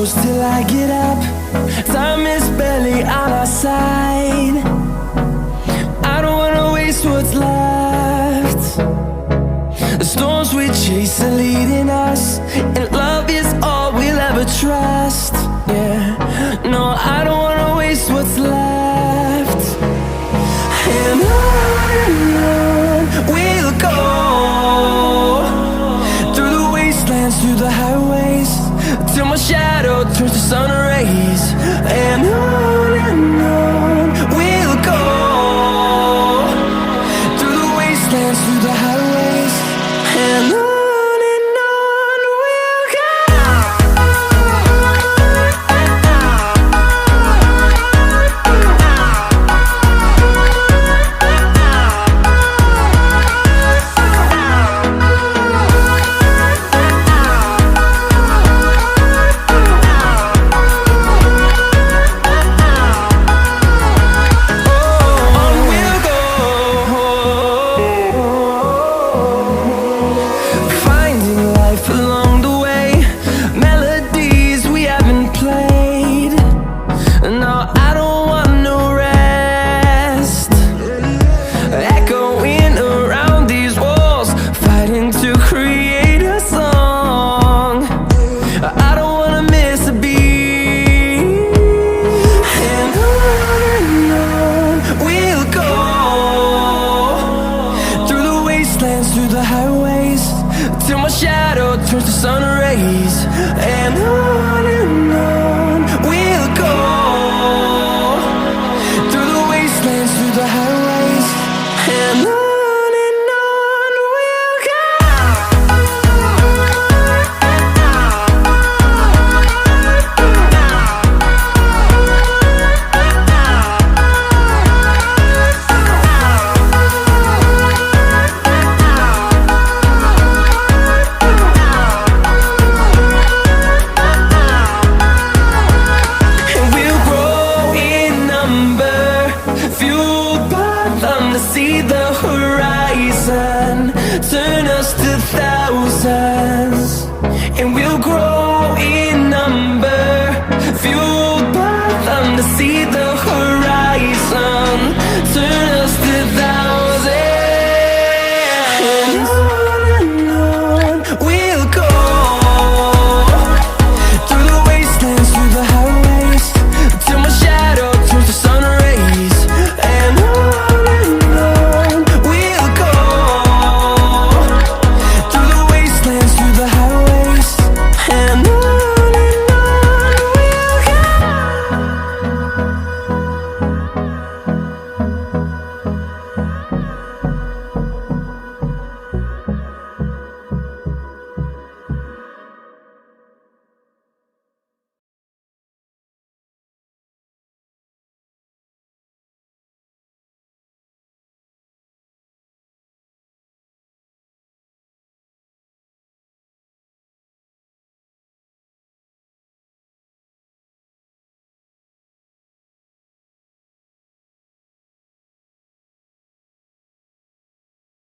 close till I get up. Time is barely on our side. I don't wanna waste what's left. The storms we chase are leading us, and love is all we'll ever trust. Yeah, no, I don't wanna waste what's left. And on we'll go, through the wastelands, through the highways, till my shadow turns to sun rays. And on we'll go, through the wastelands, through the highways, and on we'll go. Through the highways, till my shadow turns to sun rays. And on we'll go, through the wastelands, through the highways, and on we'll go. See the horizon turn us to thousands, and we'll grow in number, fueled by them to see the horizon.